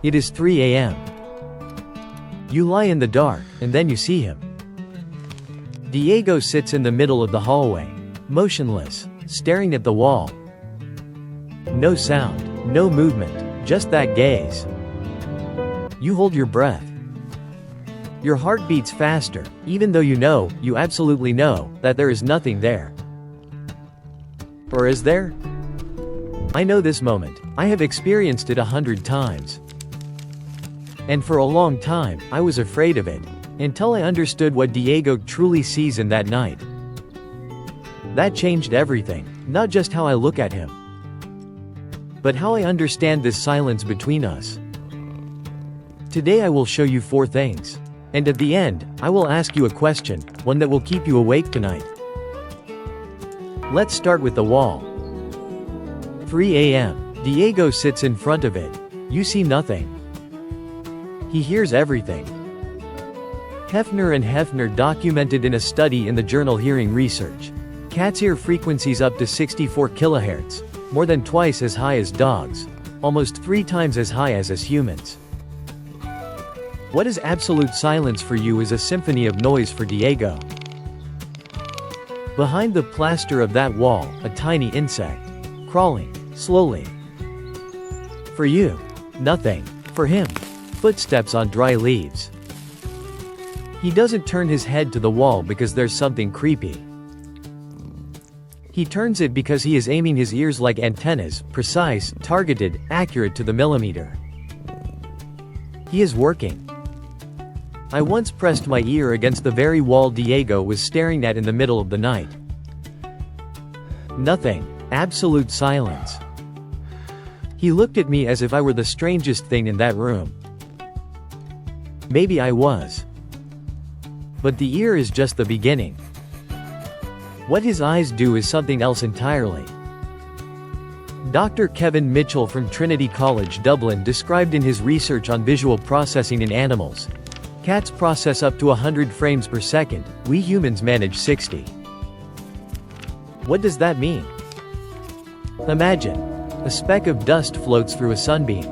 It is 3 a.m. You lie in the dark, and then you see him. Diego sits in the middle of the hallway, motionless, staring at the wall. No sound, no movement, just that gaze. You hold your breath. Your heart beats faster, even though you absolutely know, that there is nothing there. Or is there? I know this moment. I have experienced it 100 times. And for a long time, I was afraid of it, until I understood what Diego truly sees in that night. That changed everything, not just how I look at him, but how I understand this silence between us. Today I will show you 4 things. And at the end, I will ask you a question, one that will keep you awake tonight. Let's start with the wall. 3 a.m. Diego sits in front of it. You see nothing. He hears everything. Hefner and Hefner documented in a study in the journal Hearing Research. Cats hear frequencies up to 64 kHz, more than twice as high as dogs, almost 3 times as high as humans. What is absolute silence for you is a symphony of noise for Diego. Behind the plaster of that wall, a tiny insect, crawling, slowly. For you, nothing. For him, footsteps on dry leaves. He doesn't turn his head to the wall because there's something creepy. He turns it because he is aiming his ears like antennas, precise, targeted, accurate to the millimeter. He is working. I once pressed my ear against the very wall Diego was staring at in the middle of the night. Nothing. Absolute silence. He looked at me as if I were the strangest thing in that room. Maybe I was. But the ear is just the beginning. What his eyes do is something else entirely. Dr. Kevin Mitchell from Trinity College Dublin described in his research on visual processing in animals, cats process up to 100 frames per second, we humans manage 60. What does that mean? Imagine. A speck of dust floats through a sunbeam.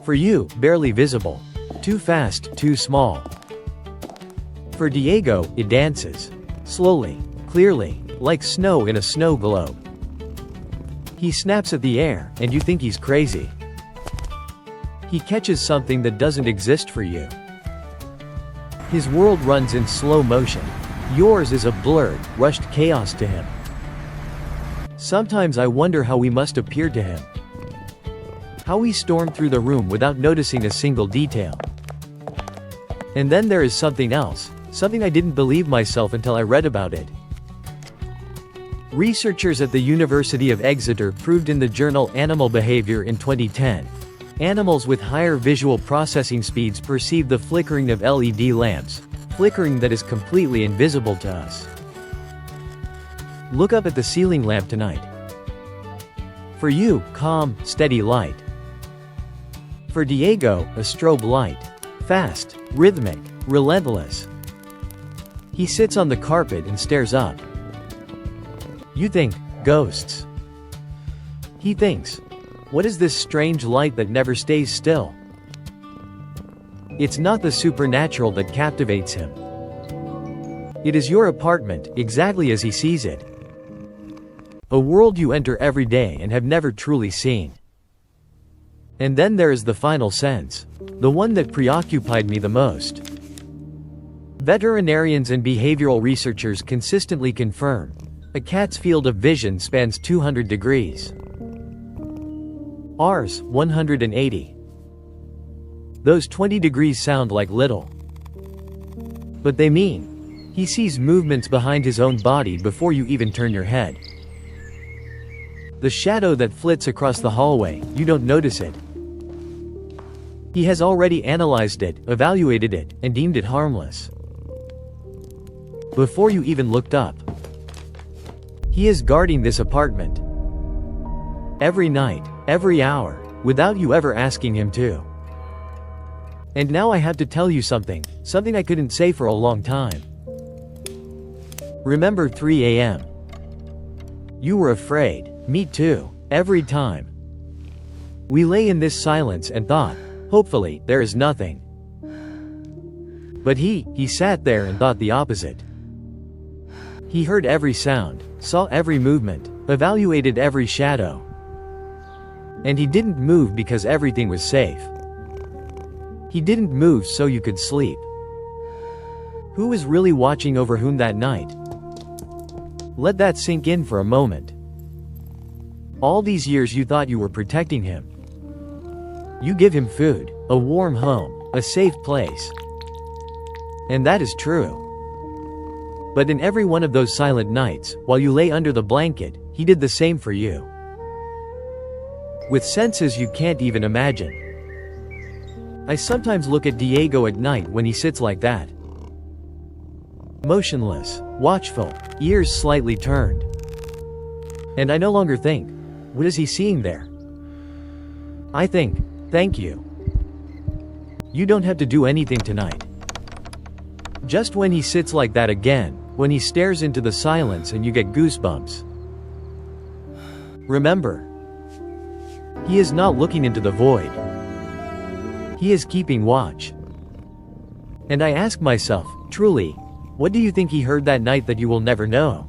For you, barely visible. Too fast, too small. For Diego, it dances. Slowly, clearly, like snow in a snow globe. He snaps at the air, and you think he's crazy. He catches something that doesn't exist for you. His world runs in slow motion. Yours is a blurred, rushed chaos to him. Sometimes I wonder how we must appear to him. How we storm through the room without noticing a single detail. And then there is something else, something I didn't believe myself until I read about it. Researchers at the University of Exeter proved in the journal Animal Behavior in 2010. Animals with higher visual processing speeds perceive the flickering of LED lamps, flickering that is completely invisible to us. Look up at the ceiling lamp tonight. For you, calm, steady light. For Diego, a strobe light. Fast, rhythmic, relentless. He sits on the carpet and stares up. You think, ghosts. He thinks, what is this strange light that never stays still? It's not the supernatural that captivates him. It is your apartment, exactly as he sees it. A world you enter every day and have never truly seen. And then there is the final sense. The one that preoccupied me the most. Veterinarians and behavioral researchers consistently confirm, a cat's field of vision spans 200 degrees. Ours, 180. Those 20 degrees sound like little. But they mean, he sees movements behind his own body before you even turn your head. The shadow that flits across the hallway, you don't notice it. He has already analyzed it, evaluated it, and deemed it harmless. Before you even looked up. He is guarding this apartment. Every night, every hour, without you ever asking him to. And now I have to tell you something I couldn't say for a long time. Remember 3 a.m. You were afraid, me too, every time. We lay in this silence and thought, hopefully, there is nothing. But he sat there and thought the opposite. He heard every sound, saw every movement, evaluated every shadow. And he didn't move because everything was safe. He didn't move so you could sleep. Who was really watching over whom that night? Let that sink in for a moment. All these years you thought you were protecting him. You give him food, a warm home, a safe place. And that is true. But in every one of those silent nights, while you lay under the blanket, he did the same for you. With senses you can't even imagine. I sometimes look at Diego at night when he sits like that. Motionless, watchful, ears slightly turned. And I no longer think, what is he seeing there? I think, thank you. You don't have to do anything tonight. Just when he sits like that again, when he stares into the silence and you get goosebumps. Remember, he is not looking into the void. He is keeping watch. And I ask myself, truly, what do you think he heard that night that you will never know?